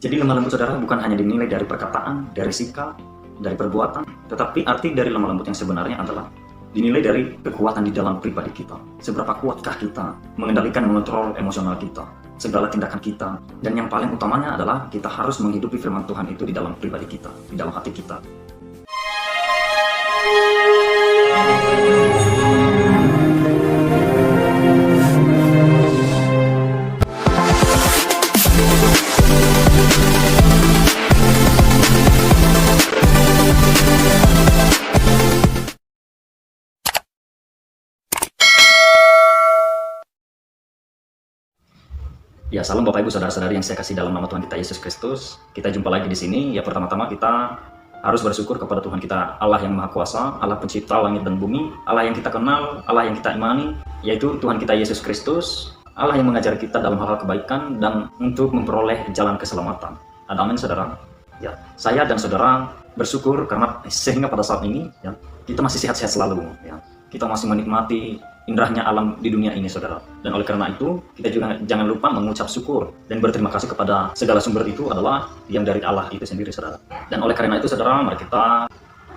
Jadi lemah lembut saudara bukan hanya dinilai dari perkataan, dari sikap, dari perbuatan, tetapi arti dari lemah lembut yang sebenarnya adalah dinilai dari kekuatan di dalam pribadi kita. Seberapa kuatkah kita mengendalikan, mengontrol emosional kita, segala tindakan kita. Dan yang paling utamanya adalah kita harus menghidupi firman Tuhan itu di dalam pribadi kita, di dalam hati kita. Ya, salam Bapak Ibu Saudara-saudari yang saya kasih dalam nama Tuhan kita Yesus Kristus. Kita jumpa lagi di sini. Ya, pertama-tama kita harus bersyukur kepada Tuhan kita, Allah yang Maha Kuasa, Allah pencipta langit dan bumi, Allah yang kita kenal, Allah yang kita imani, yaitu Tuhan kita Yesus Kristus, Allah yang mengajar kita dalam hal-hal kebaikan dan untuk memperoleh jalan keselamatan. Ada amin, saudara? Ya, saya dan saudara bersyukur karena sehingga pada saat ini ya, kita masih sehat-sehat selalu. Ya. Kita masih menikmati indahnya alam di dunia ini, saudara. Dan oleh karena itu, kita juga jangan lupa mengucap syukur dan berterima kasih kepada segala sumber itu adalah yang dari Allah itu sendiri, saudara. Dan oleh karena itu, saudara, mari kita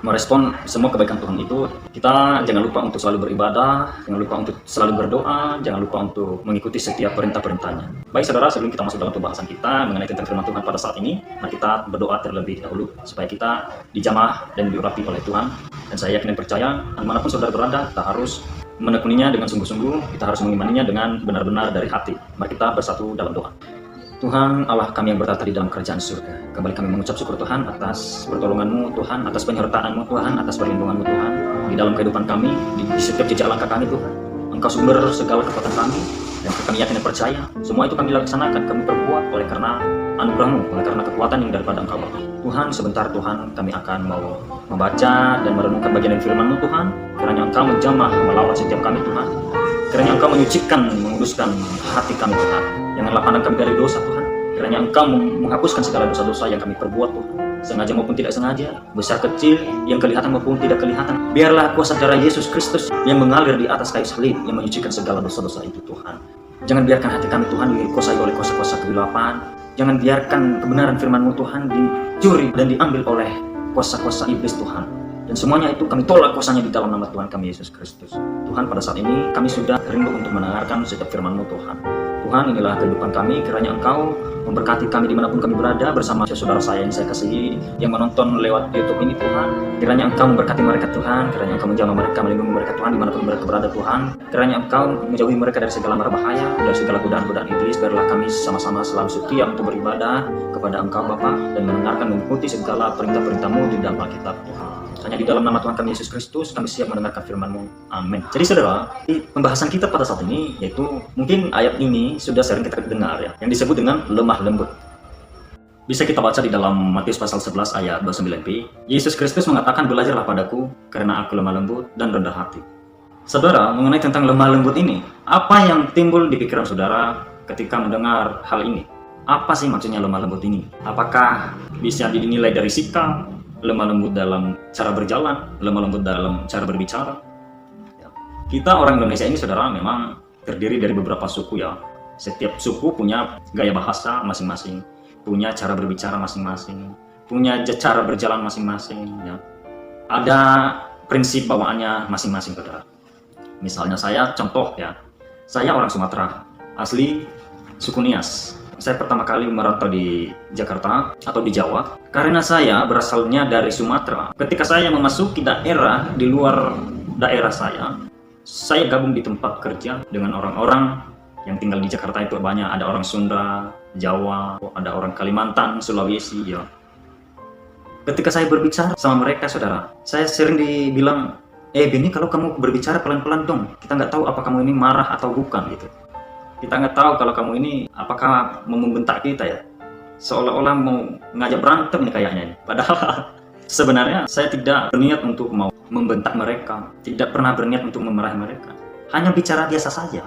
merespon semua kebaikan Tuhan itu. Kita jangan lupa untuk selalu beribadah, jangan lupa untuk selalu berdoa, jangan lupa untuk mengikuti setiap perintah-perintahnya. Baik, saudara, sebelum kita masuk dalam pembahasan kita mengenai tentang firman Tuhan pada saat ini, mari kita berdoa terlebih dahulu supaya kita dijamah dan diurapi oleh Tuhan. Dan saya yakin dan percaya, dimanapun saudara berada, kita harus menekuninya dengan sungguh-sungguh, kita harus mengimaninya dengan benar-benar dari hati. Mari kita bersatu dalam doa. Tuhan Allah kami yang bertata di dalam kerajaan surga, kembali kami mengucap syukur Tuhan atas pertolongan-Mu Tuhan, atas penyertaan-Mu Tuhan, atas perlindungan-Mu Tuhan di dalam kehidupan kami, di setiap jejak langkah kami Tuhan. Engkau sumber segala kekuatan kami, dan kami yakin dan percaya semua itu kami laksanakan, kami perbuat oleh karena anugerah-Mu, oleh karena kekuatan yang daripada Engkau Bapa. Tuhan, sebentar Tuhan kami akan mau membaca dan merenungkan bagian dari firman-Mu Tuhan. Kiranya Engkau menjamah melawat setiap kami Tuhan. Kiranya Engkau menyucikan, menguduskan hati kami Tuhan. Janganlah pandang kami dari dosa Tuhan. Kiranya Engkau menghapuskan segala dosa-dosa yang kami perbuat Tuhan, sengaja maupun tidak sengaja, besar kecil, yang kelihatan maupun tidak kelihatan. Biarlah kuasa darah Yesus Kristus yang mengalir di atas kayu salib yang menyucikan segala dosa-dosa itu Tuhan. Jangan biarkan hati kami Tuhan dikuasai oleh kuasa-kuasa kegelapan. Jangan biarkan kebenaran firman-Mu Tuhan dicuri dan diambil oleh kuasa-kuasa iblis Tuhan. Dan semuanya itu kami tolak kuasanya di dalam nama Tuhan kami Yesus Kristus. Tuhan, pada saat ini kami sudah rindu untuk mendengarkan setiap firman-Mu Tuhan. Tuhan, inilah kehidupan kami, kiranya Engkau memberkati kami dimanapun kami berada bersama saudara saya yang saya kasihi, yang menonton lewat YouTube ini Tuhan. Kiranya Engkau memberkati mereka Tuhan, kiranya Engkau menjaga mereka, melindungi mereka Tuhan dimanapun mereka berada Tuhan. Kiranya Engkau menjauhi mereka dari segala mara bahaya, dari segala godaan-godaan iblis. Biarlah kami sama-sama selalu setia untuk beribadah kepada Engkau Bapa dan mendengarkan mengikuti segala perintah-perintah-Mu di dalam Alkitab Tuhan. Hanya di dalam nama Tuhan kami Yesus Kristus kami siap mendengarkan firman-Mu. Amin. Jadi saudara, di pembahasan kita pada saat ini yaitu mungkin ayat ini sudah sering kita dengar ya, yang disebut dengan lemah lembut. Bisa kita baca di dalam Matius pasal 11 ayat 29b. Yesus Kristus mengatakan, belajarlah padaku karena aku lemah lembut dan rendah hati. Saudara, mengenai tentang lemah lembut ini, apa yang timbul di pikiran saudara ketika mendengar hal ini? Apa sih maksudnya lemah lembut ini? Apakah bisa dinilai dari sikap, lemah lembut dalam cara berjalan, lemah lembut dalam cara berbicara? Kita orang Indonesia ini saudara memang terdiri dari beberapa suku ya. Setiap suku punya gaya bahasa masing-masing, punya cara berbicara masing-masing, punya cara berjalan masing-masing ya. Ada prinsip bawaannya masing-masing saudara. Misalnya saya contoh ya, saya orang Sumatera, asli suku Nias. Saya pertama kali merantau di Jakarta atau di Jawa karena saya berasalnya dari Sumatera. Ketika saya memasuki daerah di luar daerah saya gabung di tempat kerja dengan orang-orang yang tinggal di Jakarta itu banyak. Ada orang Sunda, Jawa, ada orang Kalimantan, Sulawesi ya. Ketika saya berbicara sama mereka saudara, saya sering dibilang, Beni, kalau kamu berbicara pelan-pelan dong, kita nggak tahu apa kamu ini marah atau bukan gitu. Kita nggak tahu kalau kamu ini apakah mau membentak kita ya, seolah-olah mau ngajak berantem nih kayaknya ini. Padahal sebenarnya saya tidak berniat untuk mau membentak mereka, tidak pernah berniat untuk memarahi mereka. Hanya bicara biasa saja,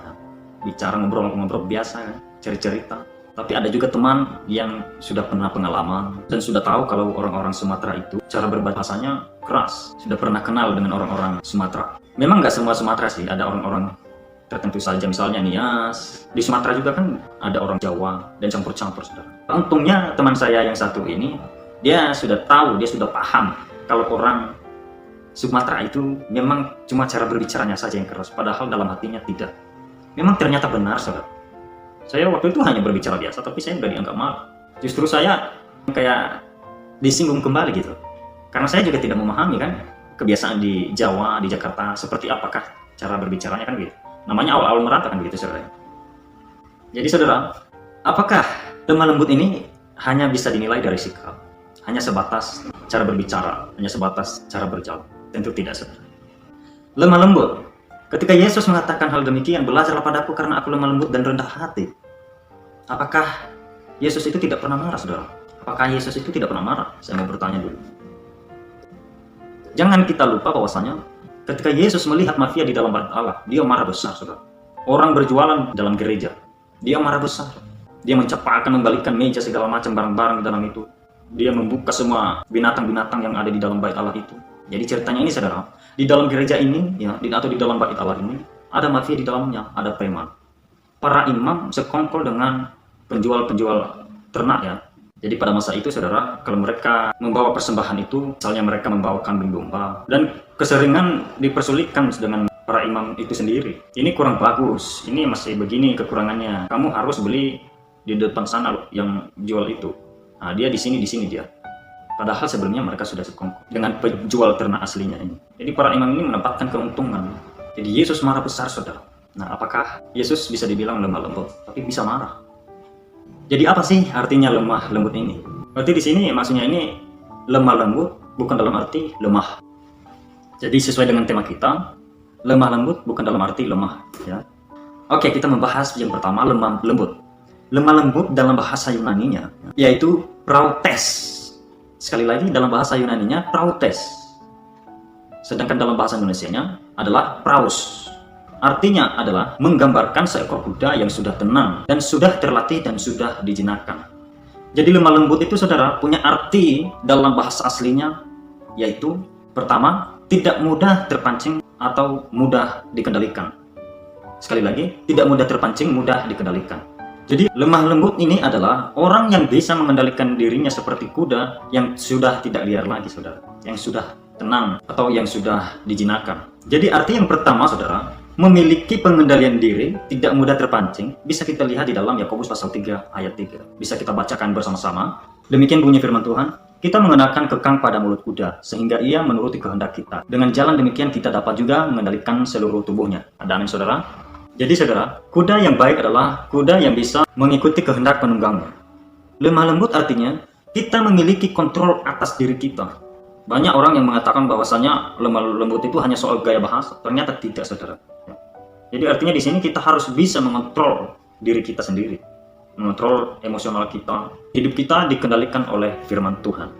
bicara ngobrol-ngobrol biasa, cerita-cerita. Tapi ada juga teman yang sudah pernah pengalaman dan sudah tahu kalau orang-orang Sumatera itu cara berbahasanya keras, sudah pernah kenal dengan orang-orang Sumatera. Memang nggak semua Sumatera sih, ada orang-orang tertentu saja, misalnya Nias. Di Sumatera juga kan ada orang Jawa dan campur-campur, saudara. Untungnya teman saya yang satu ini, dia sudah tahu, dia sudah paham kalau orang Sumatera itu memang cuma cara berbicaranya saja yang keras, padahal dalam hatinya tidak. Memang ternyata benar, saudara. Saya waktu itu hanya berbicara biasa, tapi saya nggak dianggap marah. Justru saya kayak disinggung kembali gitu. Karena saya juga tidak memahami kan kebiasaan di Jawa, di Jakarta, seperti apakah cara berbicaranya kan gitu. Namanya awal-awal merata kan begitu, saudara. Jadi saudara, apakah lemah lembut ini hanya bisa dinilai dari sikap? Hanya sebatas cara berbicara, hanya sebatas cara berjalan? Tentu tidak, saudara. Lemah lembut. Ketika Yesus mengatakan hal demikian, belajarlah padaku karena aku lemah lembut dan rendah hati. Apakah Yesus itu tidak pernah marah, saudara? Apakah Yesus itu tidak pernah marah? Saya mau bertanya dulu. Jangan kita lupa bahwasanya ketika Yesus melihat mafia di dalam bait Allah, dia marah besar, saudara. Orang berjualan dalam gereja, dia marah besar. Dia mencapakan, membalikan meja, segala macam barang-barang di dalam itu. Dia membuka semua binatang-binatang yang ada di dalam bait Allah itu. Jadi ceritanya ini, saudara, di dalam gereja ini, ya, atau di dalam bait Allah ini, ada mafia di dalamnya, ada preman. Para imam sekongkol dengan penjual-penjual ternak, ya. Jadi pada masa itu, saudara, kalau mereka membawa persembahan itu, misalnya mereka membawa kambing domba, dan keseringan dipersulitkan dengan para imam itu sendiri. Ini kurang bagus, ini masih begini kekurangannya. Kamu harus beli di depan sana loh, yang jual itu. Nah, dia di sini dia. Padahal sebelumnya mereka sudah sekongkol dengan penjual ternak aslinya ini. Jadi para imam ini mendapatkan keuntungan. Jadi Yesus marah besar, saudara. Nah, apakah Yesus bisa dibilang lemah lembut? Tapi bisa marah. Jadi apa sih artinya lemah lembut ini? Berarti di sini maksudnya ini lemah lembut bukan dalam arti lemah. Jadi sesuai dengan tema kita, lemah lembut bukan dalam arti lemah, ya. Oke, kita membahas yang pertama, lemah lembut. Lemah lembut dalam bahasa Yunaninya yaitu prautes. Sekali lagi, dalam bahasa Yunaninya prautes. Sedangkan dalam bahasa Indonesianya adalah praus. Artinya adalah menggambarkan seekor kuda yang sudah tenang dan sudah terlatih dan sudah dijinakkan. Jadi lemah lembut itu, saudara, punya arti dalam bahasa aslinya yaitu pertama, tidak mudah terpancing atau mudah dikendalikan. Sekali lagi, tidak mudah terpancing, mudah dikendalikan. Jadi lemah lembut ini adalah orang yang bisa mengendalikan dirinya seperti kuda yang sudah tidak liar lagi, saudara, yang sudah tenang atau yang sudah dijinakkan. Jadi arti yang pertama, saudara, memiliki pengendalian diri, tidak mudah terpancing, bisa kita lihat di dalam Yakobus pasal 3 ayat 3. Bisa kita bacakan bersama-sama. Demikian bunyi firman Tuhan, kita mengenakan kekang pada mulut kuda, sehingga ia menuruti kehendak kita. Dengan jalan demikian kita dapat juga mengendalikan seluruh tubuhnya. Ada amin, saudara? Jadi saudara, kuda yang baik adalah kuda yang bisa mengikuti kehendak penunggangnya. Lemah lembut artinya kita memiliki kontrol atas diri kita. Banyak orang yang mengatakan bahwasanya lemah lembut itu hanya soal gaya bahasa. Ternyata tidak, saudara. Jadi artinya di sini kita harus bisa mengontrol diri kita sendiri, mengontrol emosional kita. Hidup kita dikendalikan oleh firman Tuhan.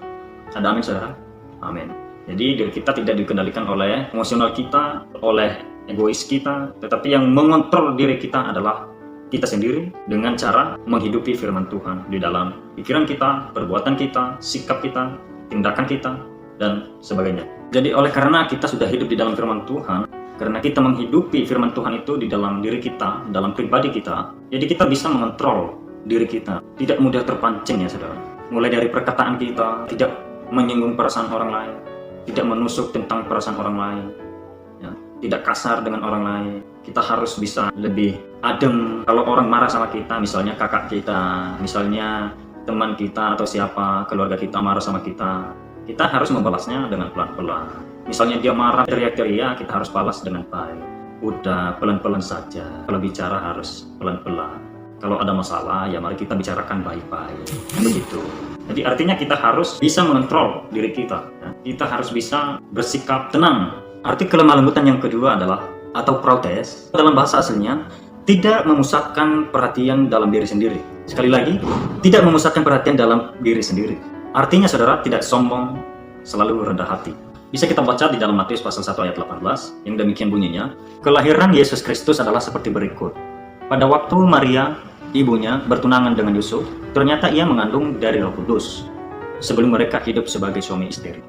Ada amin, saudara? Amin. Jadi diri kita tidak dikendalikan oleh emosional kita, oleh egois kita, tetapi yang mengontrol diri kita adalah kita sendiri dengan cara menghidupi firman Tuhan di dalam pikiran kita, perbuatan kita, sikap kita, tindakan kita, dan sebagainya. Jadi oleh karena kita sudah hidup di dalam firman Tuhan, karena kita menghidupi firman Tuhan itu di dalam diri kita, dalam pribadi kita, jadi kita bisa mengontrol diri kita. Tidak mudah terpancing, ya saudara. Mulai dari perkataan kita, tidak menyinggung perasaan orang lain, tidak menusuk tentang perasaan orang lain, ya, tidak kasar dengan orang lain. Kita harus bisa lebih adem. Kalau orang marah sama kita, misalnya kakak kita, misalnya teman kita atau siapa, keluarga kita marah sama kita harus membalasnya dengan pelan-pelan. Misalnya dia marah, teriak-teriak, kita harus balas dengan baik. Udah, pelan-pelan saja. Kalau bicara harus pelan-pelan. Kalau ada masalah, ya mari kita bicarakan baik-baik. Begitu. Jadi artinya kita harus bisa mengontrol diri kita. Ya. Kita harus bisa bersikap tenang. Arti kelemah lembutan yang kedua adalah, atau prautes, dalam bahasa aslinya, tidak memusatkan perhatian dalam diri sendiri. Sekali lagi, tidak memusatkan perhatian dalam diri sendiri. Artinya, saudara, tidak sombong, selalu rendah hati. Bisa kita baca di dalam Matius pasal 1 ayat 18, yang demikian bunyinya, kelahiran Yesus Kristus adalah seperti berikut. Pada waktu Maria, ibunya, bertunangan dengan Yusuf, ternyata ia mengandung dari Roh Kudus, sebelum mereka hidup sebagai suami istri.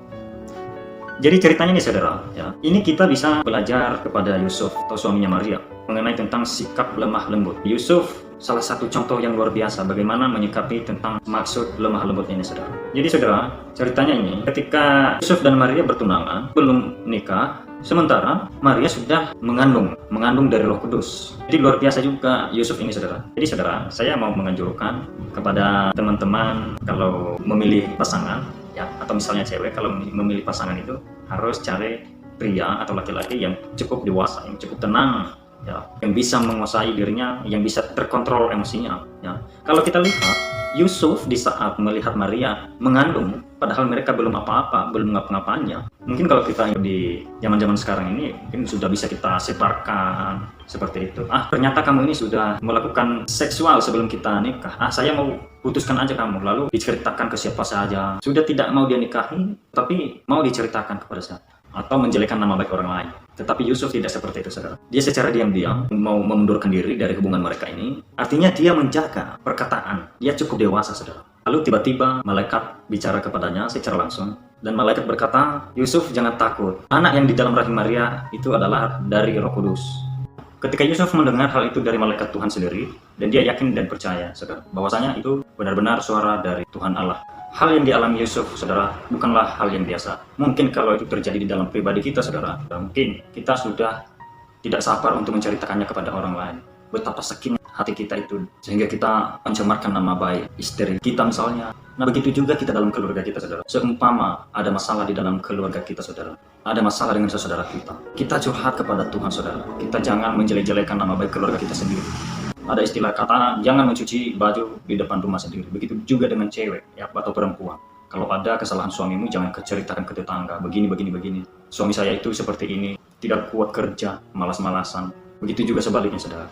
Jadi ceritanya nih saudara, ya. Ini kita bisa belajar kepada Yusuf atau suaminya Maria mengenai tentang sikap lemah lembut. Yusuf salah satu contoh yang luar biasa bagaimana menyikapi tentang maksud lemah lembut ini saudara. Jadi saudara, ceritanya ini ketika Yusuf dan Maria bertunangan, belum nikah, sementara Maria sudah mengandung dari Roh Kudus. Jadi luar biasa juga Yusuf ini saudara. Jadi saudara, saya mau menganjurkan kepada teman-teman kalau memilih pasangan, ya, atau misalnya cewek kalau memilih pasangan itu harus cari pria atau laki-laki yang cukup dewasa, yang cukup tenang, ya, yang bisa menguasai dirinya, yang bisa terkontrol emosinya, ya. Kalau kita lihat Yusuf di saat melihat Maria mengandung, padahal mereka belum apa-apa, belum ngapa-ngapainnya. Mungkin kalau kita di zaman-zaman sekarang ini, mungkin sudah bisa kita separkan seperti itu. Ternyata kamu ini sudah melakukan seksual sebelum kita nikah. Saya mau putuskan aja kamu, lalu diceritakan ke siapa saja. Sudah tidak mau dia nikahi, tapi mau diceritakan kepada saya. Atau menjelekkan nama baik orang lain. Tetapi Yusuf tidak seperti itu, saudara. Dia secara diam-diam mau memundurkan diri dari hubungan mereka ini. Artinya dia menjaga perkataan. Dia cukup dewasa, saudara. Lalu tiba-tiba malaikat bicara kepadanya secara langsung. Dan malaikat berkata, Yusuf jangan takut. Anak yang di dalam rahim Maria itu adalah dari Roh Kudus. Ketika Yusuf mendengar hal itu dari malaikat Tuhan sendiri, dan dia yakin dan percaya, saudara, bahwasanya itu benar-benar suara dari Tuhan Allah. Hal yang dialami Yusuf, saudara, bukanlah hal yang biasa. Mungkin kalau itu terjadi di dalam pribadi kita, saudara, mungkin kita sudah tidak sabar untuk menceritakannya kepada orang lain. Betapa sakitnya hati kita itu, sehingga kita mencemarkan nama baik istri kita misalnya. Nah, begitu juga kita dalam keluarga kita, saudara. Seumpama ada masalah di dalam keluarga kita, saudara, ada masalah dengan saudara kita curhat kepada Tuhan, saudara. Kita jangan menjelek-jelekan nama baik keluarga kita sendiri. Ada istilah kata, jangan mencuci baju di depan rumah sendiri. Begitu juga dengan cewek, ya, atau perempuan. Kalau ada kesalahan suamimu, jangan ceritakan ke tetangga. Begini. Suami saya itu seperti ini, tidak kuat kerja, malas-malasan. Begitu juga sebaliknya, saudara.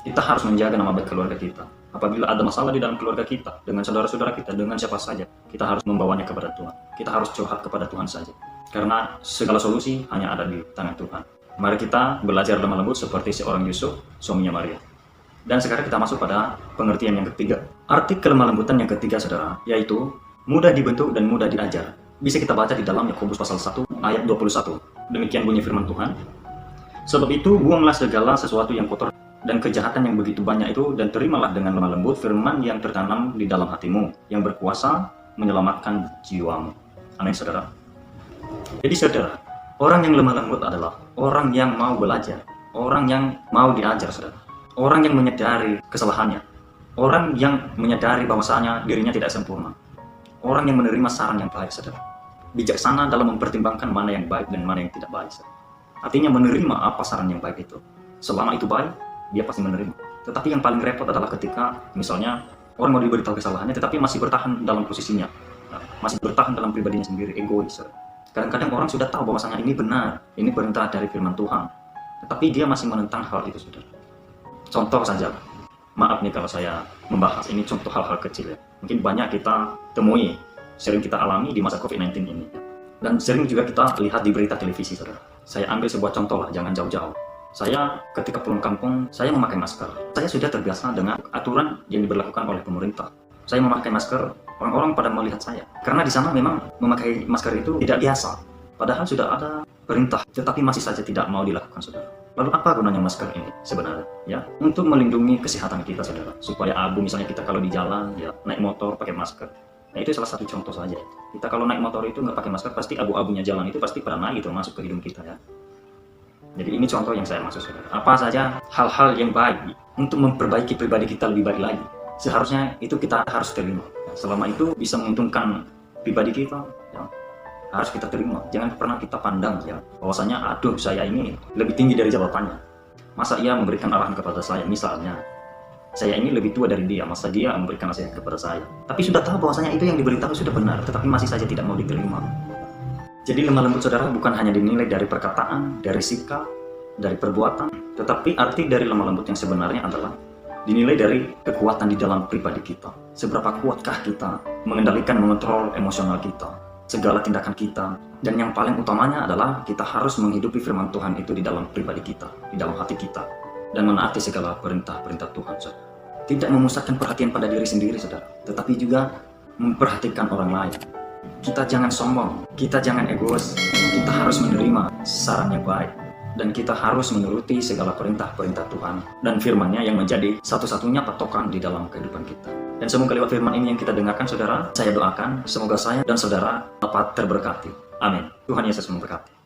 Kita harus menjaga nama baik keluarga kita. Apabila ada masalah di dalam keluarga kita, dengan saudara-saudara kita, dengan siapa saja, kita harus membawanya kepada Tuhan. Kita harus curhat kepada Tuhan saja. Karena segala solusi hanya ada di tangan Tuhan. Mari kita belajar lemah lembut seperti seorang Yusuf, suaminya Maria. Dan sekarang kita masuk pada pengertian yang ketiga. Arti kelemah lembutan yang ketiga, saudara, yaitu mudah dibentuk dan mudah diajar. Bisa kita baca di dalam Yakobus pasal 1 ayat 21. Demikian bunyi firman Tuhan. Sebab itu buanglah segala sesuatu yang kotor dan kejahatan yang begitu banyak itu, dan terimalah dengan lemah lembut firman yang tertanam di dalam hatimu, yang berkuasa menyelamatkan jiwamu. Amin, saudara. Jadi saudara, orang yang lemah lembut adalah orang yang mau belajar, orang yang mau diajar, saudara. Orang yang menyadari kesalahannya, orang yang menyadari bahwasanya dirinya tidak sempurna, orang yang menerima saran yang baik, saudara. Bijaksana dalam mempertimbangkan mana yang baik dan mana yang tidak baik, saudara. Artinya menerima apa saran yang baik itu. Selama itu baik, dia pasti menerima. Tetapi yang paling repot adalah ketika misalnya orang mau diberitahu kesalahannya tetapi masih bertahan dalam posisinya, masih bertahan dalam pribadinya sendiri, egois, saudara. Kadang-kadang orang sudah tahu bahwasanya ini benar, ini perintah dari firman Tuhan, tetapi dia masih menentang hal itu, saudara. Contoh saja, maaf nih kalau saya membahas ini contoh hal-hal kecil, ya. Mungkin banyak kita temui, sering kita alami di masa COVID-19 ini. Dan sering juga kita lihat di berita televisi, saudara. Saya ambil sebuah contoh lah, jangan jauh-jauh. Saya ketika pulang kampung, saya memakai masker. Saya sudah terbiasa dengan aturan yang diberlakukan oleh pemerintah. Saya memakai masker, orang-orang pada melihat saya. Karena di sana memang memakai masker itu tidak biasa. Padahal sudah ada perintah, tetapi masih saja tidak mau dilakukan, saudara. Lalu apa gunanya masker ini sebenarnya? Ya, untuk melindungi kesehatan kita, saudara. Supaya abu, misalnya kita kalau di jalan, ya, naik motor pakai masker. Nah, itu salah satu contoh saja. Kita kalau naik motor itu nggak pakai masker, pasti abu-abunya jalan itu pasti pada naik itu masuk ke hidung kita, ya. Jadi ini contoh yang saya maksud, saudara. Apa saja hal-hal yang baik untuk memperbaiki pribadi kita lebih baik lagi, seharusnya itu kita harus terima. Selama itu bisa menguntungkan pribadi kita, ya, harus kita terima. Jangan pernah kita pandang, ya, bahwasanya aduh saya ini lebih tinggi dari jabatannya. Masa ia memberikan arahan kepada saya, misalnya saya ini lebih tua dari dia, masa dia memberikan nasihat kepada saya. Tapi sudah tahu bahwasanya itu yang diberitahu sudah benar, tetapi masih saja tidak mau diterima. Jadi lemah lembut, saudara, bukan hanya dinilai dari perkataan, dari sikap, dari perbuatan, tetapi arti dari lemah lembut yang sebenarnya adalah dinilai dari kekuatan di dalam pribadi kita. Seberapa kuatkah kita mengendalikan, mengontrol emosional kita, segala tindakan kita. Dan yang paling utamanya adalah kita harus menghidupi firman Tuhan itu di dalam pribadi kita, di dalam hati kita, dan menaati segala perintah-perintah Tuhan, saudara. Tidak memusatkan perhatian pada diri sendiri, saudara, tetapi juga memperhatikan orang lain. Kita jangan sombong, kita jangan egois, kita harus menerima saran yang baik. Dan kita harus menuruti segala perintah-perintah Tuhan dan firman-Nya yang menjadi satu-satunya patokan di dalam kehidupan kita. Dan semoga lewat firman ini yang kita dengarkan, saudara, saya doakan semoga saya dan saudara dapat terberkati. Amin. Tuhan Yesus memberkati.